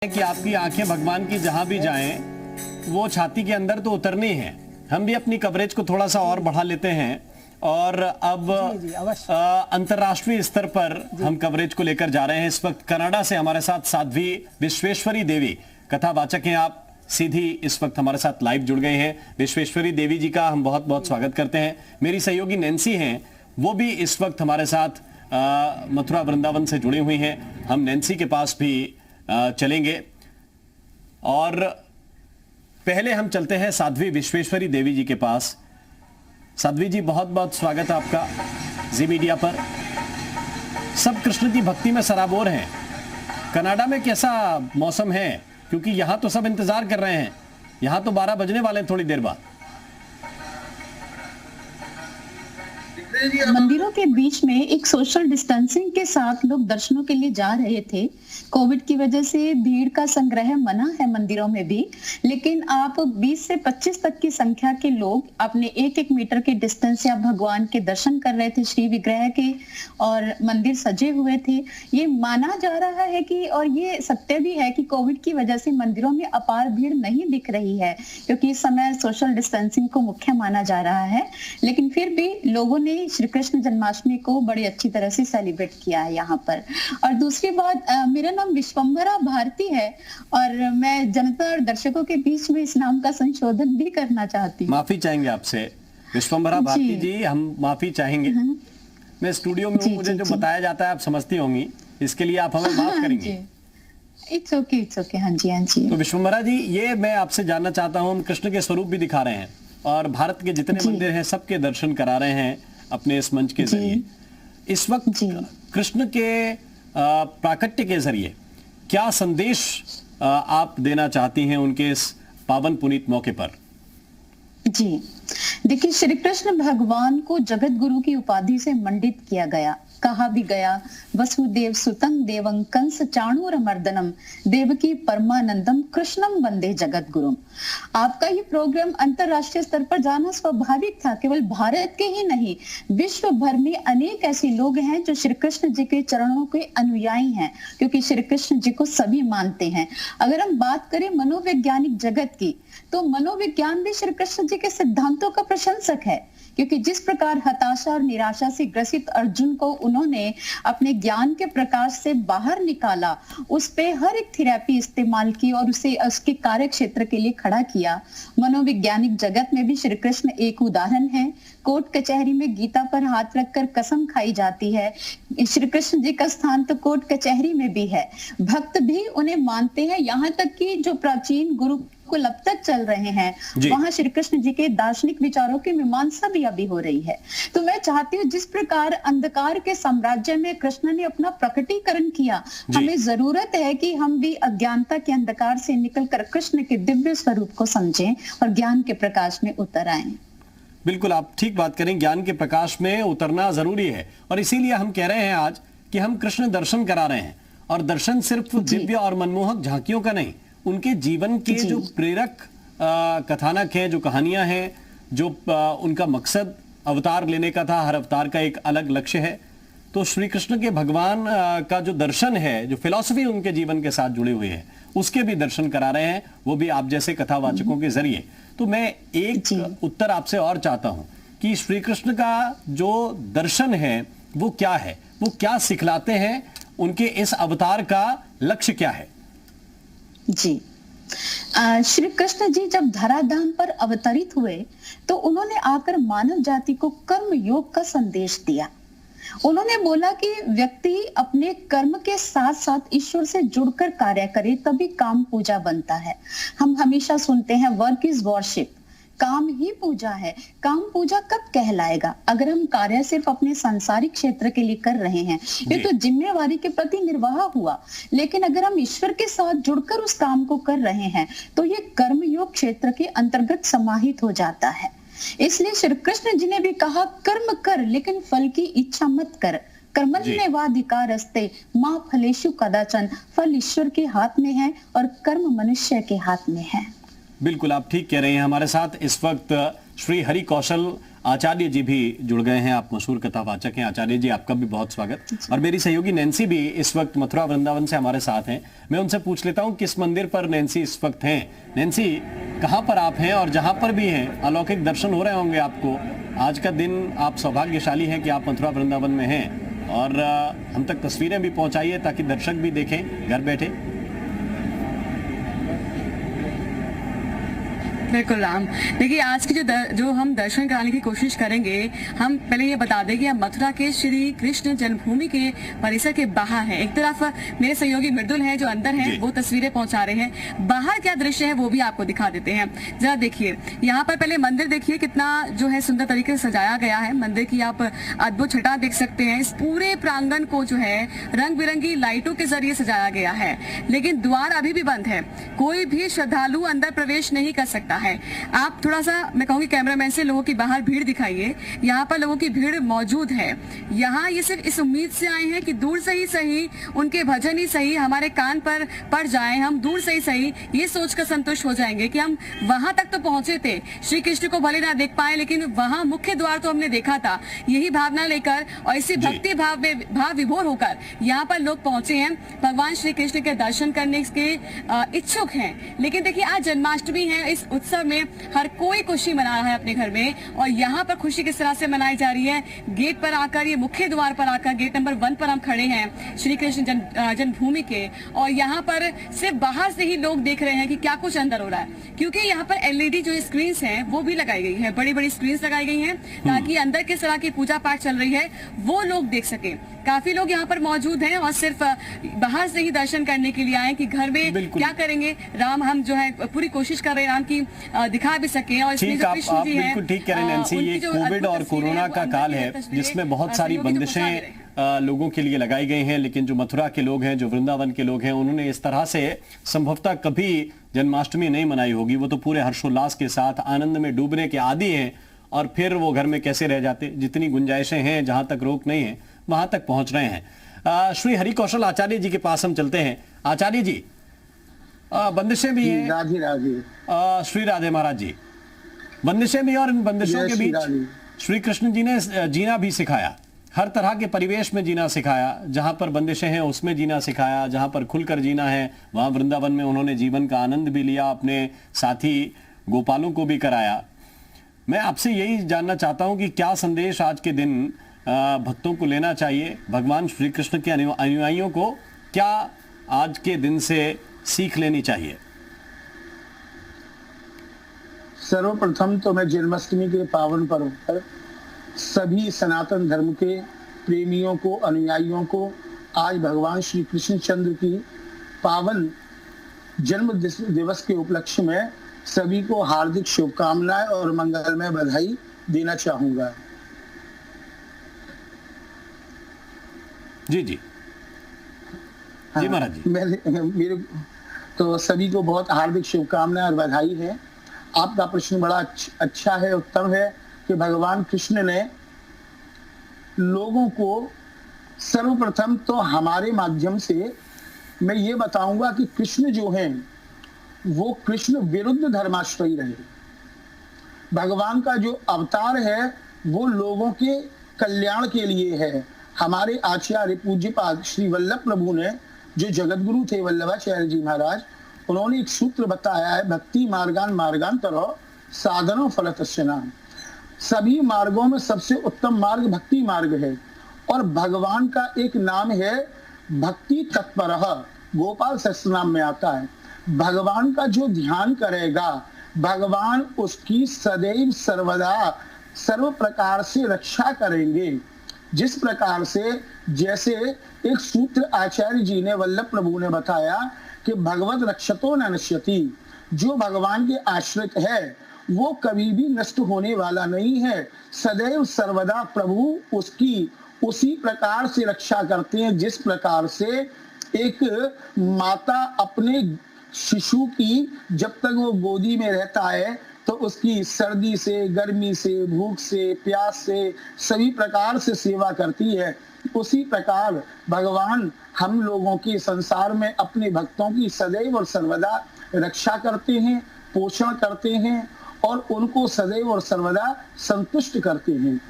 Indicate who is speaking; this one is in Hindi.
Speaker 1: कि आपकी आंखें भगवान की जहां भी जाएं वो छाती के अंदर तो उतरनी है। हम भी अपनी कवरेज को थोड़ा सा और बढ़ा लेते हैं और अब अंतर्राष्ट्रीय स्तर पर हम कवरेज को लेकर जा रहे हैं। इस वक्त कनाडा से हमारे साथ साध्वी विश्वेश्वरी देवी कथावाचक हैं। आप सीधी इस वक्त हमारे साथ लाइव जुड़ गए हैं। विश्वेश्वरी देवी जी का हम बहुत बहुत स्वागत करते हैं। मेरी सहयोगी नैन्सी हैं, वो भी इस वक्त हमारे साथ मथुरा वृंदावन से जुड़ी हुई हैं। हम नैन्सी के पास भी चलेंगे और पहले हम चलते हैं साध्वी विश्वेश्वरी देवी जी के पास। साध्वी जी, बहुत बहुत स्वागत है आपका जी मीडिया पर। सब कृष्ण की भक्ति में सराबोर हैं। कनाडा में कैसा मौसम है? क्योंकि यहां तो सब इंतजार कर रहे हैं, यहां तो 12 बजने वाले हैं थोड़ी देर बाद।
Speaker 2: मंदिरों के बीच में एक सोशल डिस्टेंसिंग के साथ लोग दर्शनों के लिए जा रहे थे। कोविड की वजह से भीड़ का संग्रह मना है मंदिरों में भी, लेकिन आप 20 से 25 तक की संख्या के लोग अपने 1-1 मीटर के डिस्टेंस से आप भगवान के दर्शन कर रहे थे, श्री विग्रह के, और मंदिर सजे हुए थे। ये माना जा रहा है कि, और ये सत्य भी है कि कोविड की वजह से मंदिरों में अपार भीड़ नहीं दिख रही है, क्योंकि इस समय सोशल डिस्टेंसिंग को मुख्य माना जा रहा है। लेकिन फिर भी लोगों ने श्री कृष्ण जन्माष्टमी को बड़ी अच्छी तरह से सेलिब्रेट किया है यहाँ पर। और दूसरी बात, मेरा नाम विश्वंभरा भारती है और मैं जनता और दर्शकों के बीच में इस नाम का संशोधन भी करना चाहती हूँ।
Speaker 1: माफी चाहेंगे आपसे विश्वंभरा भारती जी, हम माफी चाहेंगे। मैं स्टूडियो में हूँ, मुझे जो बताया जाता है आप समझती होंगी, इसके लिए आप हमें माफ करेंगे।
Speaker 2: It's okay. हाँ जी।
Speaker 1: तो विश्वंभरा जी, ये मैं आपसे जानना चाहता हूँ, हम कृष्ण के स्वरूप भी दिखा रहे हैं और भारत के जितने मंदिर हैं सबके दर्शन करा रहे हैं अपने इस मंच के जरिए। इस वक्त कृष्ण के प्राकट्य के जरिए क्या संदेश आप देना चाहती हैं उनके इस पावन पुनीत मौके पर? जी
Speaker 2: देखिए, श्री कृष्ण भगवान को जगत गुरु की उपाधि से मंडित किया गया। कहा भी गया, वसुदेव सुतं देवं कंस चाणूर मर्दनम देवकी परमानंदम कृष्णम वंदे जगत गुरुम। आपका ये प्रोग्राम अंतरराष्ट्रीय स्तर पर जाना स्वाभाविक था। केवल भारत के ही नहीं, विश्व भर में अनेक ऐसे लोग हैं जो श्री कृष्ण जी के चरणों के अनुयायी हैं, क्योंकि श्री कृष्ण जी को सभी मानते हैं। अगर हम बात करें मनोवैज्ञानिक जगत की, तो मनोविज्ञान भी श्री कृष्ण जी के सिद्धांतों का प्रशंसक है, क्योंकि जिस प्रकार हताशा और निराशा से ग्रसित अर्जुन को उन्होंने अपने ज्ञान के प्रकाश से बाहर निकाला, उस पे हर एक थेरेपी इस्तेमाल की और उसे उसके कार्य क्षेत्र के लिए खड़ा किया। मनोवैज्ञानिक जगत में भी श्री कृष्ण एक उदाहरण है। कोर्ट कचहरी में गीता पर हाथ रखकर कसम खाई जाती है। श्री कृष्ण जी का स्थान तो कोर्ट कचहरी में भी है। भक्त भी उन्हें मानते हैं, यहाँ तक कि जो प्राचीन गुरु कुल अब तक चल रहे हैं, वहां श्री कृष्ण जी के दार्शनिक विचारों की मीमांसा भी अभी हो रही है। तो मैं चाहती हूँ, जिस प्रकार अंधकार के साम्राज्य में कृष्ण ने अपना प्रकटीकरण किया, हमें जरूरत है कि हम भी अज्ञानता के अंधकार से निकलकर कृष्ण के दिव्य स्वरूप को समझें और ज्ञान के प्रकाश में उतर आएं।
Speaker 1: बिल्कुल, आप ठीक बात करें, ज्ञान के प्रकाश में उतरना जरूरी है और इसीलिए हम कह रहे हैं आज कि हम कृष्ण दर्शन करा रहे हैं। और दर्शन सिर्फ दिव्य और मनमोहक झांकियों का नहीं, उनके जीवन के जो प्रेरक कथानक हैं, जो कहानियां हैं, जो उनका मकसद अवतार लेने का था, हर अवतार का एक अलग लक्ष्य है। तो श्री कृष्ण के भगवान का जो दर्शन है, जो फिलॉसफी उनके जीवन के साथ जुड़ी हुई है, उसके भी दर्शन करा रहे हैं, वो भी आप जैसे कथावाचकों के जरिए। तो मैं एक उत्तर आपसे और चाहता हूं कि श्री कृष्ण का जो दर्शन है वो क्या है, वो क्या सिखलाते हैं, उनके इस अवतार का लक्ष्य क्या है?
Speaker 2: जी, श्री कृष्ण जी जब धराधाम पर अवतरित हुए तो उन्होंने आकर मानव जाति को कर्म योग का संदेश दिया। उन्होंने बोला कि व्यक्ति अपने कर्म के साथ साथ ईश्वर से जुड़कर कार्य करे, तभी काम पूजा बनता है। हम हमेशा सुनते हैं वर्क इज वर्शिप, काम ही पूजा है। काम पूजा कब कहलाएगा? अगर हम कार्य सिर्फ अपने सांसारिक क्षेत्र के लिए कर रहे हैं, ये तो जिम्मेवारी के प्रति निर्वाह हुआ। लेकिन अगर हम ईश्वर के साथ जुड़कर उस काम को कर रहे हैं तो ये कर्मयोग क्षेत्र के अंतर्गत समाहित हो जाता है। इसलिए श्री कृष्ण जी ने भी कहा, कर्म कर लेकिन फल की इच्छा मत कर। कर्मण्येवाधिकारस्ते मां फलेषु कदाचन। फल ईश्वर के हाथ में है और कर्म मनुष्य के हाथ में है।
Speaker 1: बिल्कुल, आप ठीक कह रहे हैं। हमारे साथ इस वक्त श्री हरि कौशल आचार्य जी भी जुड़ गए हैं। आप मशहूर कथावाचक हैं। आचार्य जी, आपका भी बहुत स्वागत। और मेरी सहयोगी नैन्सी भी इस वक्त मथुरा वृंदावन से हमारे साथ हैं। मैं उनसे पूछ लेता हूं किस मंदिर पर नैन्सी इस वक्त हैं। नैन्सी, कहां पर आप हैं? और जहां पर भी हैं अलौकिक दर्शन हो रहे होंगे आपको। आज का दिन आप सौभाग्यशाली हैं कि आप मथुरा वृंदावन में हैं, और हम तक तस्वीरें भी पहुंचाइए ताकि दर्शक भी देखें घर बैठे।
Speaker 3: बिल्कुल राम, देखिए आज की जो हम दर्शन कराने की कोशिश करेंगे, हम पहले ये बता दें कि हम मथुरा के श्री कृष्ण जन्मभूमि के परिसर के बाहर हैं। एक तरफ मेरे सहयोगी मृदुल हैं जो अंदर हैं, वो तस्वीरें पहुंचा रहे हैं। बाहर क्या दृश्य है वो भी आपको दिखा देते हैं। जरा देखिए, यहाँ पर पहले मंदिर देखिए कितना जो है सुंदर तरीके से सजाया गया है। मंदिर की आप अद्भुत छटा देख सकते हैं। इस पूरे प्रांगण को जो है रंग बिरंगी लाइटों के जरिए सजाया गया है, लेकिन द्वार अभी भी बंद है। कोई भी श्रद्धालु अंदर प्रवेश नहीं कर सकता है। आप थोड़ा सा, मैं कहूंगी कैमरामैन से, लोगों की बाहर भीड़ दिखाइए। यहाँ पर लोगों की भीड़ मौजूद है। यहाँ ये सिर्फ इस उम्मीद से आए हैं कि दूर से ही सही उनके भजन ही सही हमारे कान पर पड़ जाए, हम दूर से ही सही ये सोचकर संतुष्ट हो जाएंगे कि हम वहां तक तो पहुंचे थे, श्री कृष्ण को भले ना देख पाए लेकिन वहां मुख्य द्वार तो हमने देखा था। यही भावना लेकर और इसी भक्ति भाव में भाव विभोर होकर यहाँ पर लोग पहुंचे हैं, भगवान श्री कृष्ण के दर्शन करने के इच्छुक हैं। लेकिन देखिए, आज जन्माष्टमी है। इस उत्सव में हर कोई खुशी मना रहा है अपने घर में, और यहाँ पर खुशी किस तरह से मनाई जा रही है। गेट पर आकर, ये मुख्य द्वार पर आकर, गेट नंबर 1 पर हम खड़े हैं श्री कृष्ण जन्मभूमि के, और यहाँ पर सिर्फ बाहर से ही लोग देख रहे हैं कि क्या कुछ अंदर हो रहा है, क्योंकि यहाँ पर एलईडी जो स्क्रीन हैं वो भी लगाई गई है, बड़ी बड़ी स्क्रीन लगाई गई हैं ताकि अंदर किस तरह की पूजा पाठ चल रही है वो लोग देख सके। काफी लोग यहाँ पर मौजूद हैं और सिर्फ बाहर से ही दर्शन करने के लिए आए कि घर में क्या करेंगे राम, हम जो है पूरी कोशिश कर रहे हैं राम की दिखा भी सके। और इसमें जो कृष्ण जी हैं,
Speaker 1: बिल्कुल ठीक कह रहे हैं नैन्सी, ये कोविड और कोरोना का काल है जिसमें बहुत सारी बंदिशें लोगों के लिए लगाई गई हैं, लेकिन जो मथुरा के लोग हैं, जो वृंदावन के लोग हैं, उन्होंने इस तरह से संभवतः कभी जन्माष्टमी नहीं मनाई होगी। वो तो पूरे हर्षोल्लास के साथ आनंद में डूबने के आदी हैं, और फिर वो घर में कैसे रह जाते। जितनी गुंजाइशें हैं, जहां तक रोक नहीं है वहां तक पहुंच रहे हैं। श्री हरि कौशल आचार्य जी के पास हम चलते हैं। आचार्य जी, बंदिशें भी हैं।
Speaker 4: राधे राधे।
Speaker 1: श्री राधे महाराज जी, बंदिशें भी, और इन बंदिशों के बीच श्री कृष्ण जी ने जीना भी सिखाया। हर तरह के परिवेश में जीना सिखाया। जहां पर बंदिशें हैं उसमें जीना सिखाया, जहां पर खुलकर जीना है वहां वृंदावन में उन्होंने जीवन का आनंद भी लिया, अपने साथी गोपालों को भी कराया। मैं आपसे यही जानना चाहता हूं कि क्या संदेश आज के दिन भक्तों को लेना चाहिए, भगवान श्री कृष्ण के अनुयायियों को क्या आज के दिन से सीख लेनी चाहिए?
Speaker 4: सर्वप्रथम तो मैं जन्माष्टमी के पावन पर्व पर सभी सनातन धर्म के प्रेमियों को, अनुयायियों को आज भगवान श्री कृष्ण चंद्र की पावन जन्म दिवस के उपलक्ष्य में सभी को हार्दिक शुभकामनाएं और मंगलमय बधाई देना चाहूंगा।
Speaker 1: जी जी जी महाराज जी।
Speaker 4: मेरे तो सभी को बहुत हार्दिक शुभकामनाएं और बधाई है। आपका प्रश्न बड़ा अच्छा है, उत्तम है कि भगवान कृष्ण ने लोगों को सर्वप्रथम तो हमारे माध्यम से मैं ये बताऊंगा कि कृष्ण जो हैं वो कृष्ण विरुद्ध धर्माश्रयी रहे। भगवान का जो अवतार है वो लोगों के कल्याण के लिए है। हमारे आचार्य पूज्यपाद श्री वल्लभ प्रभु ने, जो जगतगुरु थे वल्लभाचार्य जी महाराज, उन्होंने एक सूत्र बताया है, भक्ति मार्गान मार्गांतरो साधनो फलतस्य नाम। सभी मार्गों में सबसे उत्तम मार्ग भक्ति मार्ग है, और भगवान का एक नाम है भक्ति तत्परः, गोपाल सहस्त्र नाम में आता है। भगवान का जो ध्यान करेगा, भगवान उसकी सदैव सर्वदा सर्व प्रकार से रक्षा करेंगे। जिस प्रकार से, जैसे एक सूत्र आचार्य जी ने, वल्लभ प्रभु ने बताया कि भगवत रक्षतो न नश्यति, जो भगवान के आश्रित है वो कभी भी नष्ट होने वाला नहीं है। सदैव सर्वदा प्रभु उसकी उसी प्रकार से रक्षा करते हैं जिस प्रकार से एक माता अपने शिशु की जब तक वो गोदी में रहता है तो उसकी सर्दी से, गर्मी से, भूख से, प्यास से सभी प्रकार से सेवा करती है। उसी प्रकार भगवान हम लोगों के संसार में अपने भक्तों की सदैव और सर्वदा रक्षा करते हैं, पोषण करते हैं, और उनको सदैव और सर्वदा संतुष्ट करते हैं।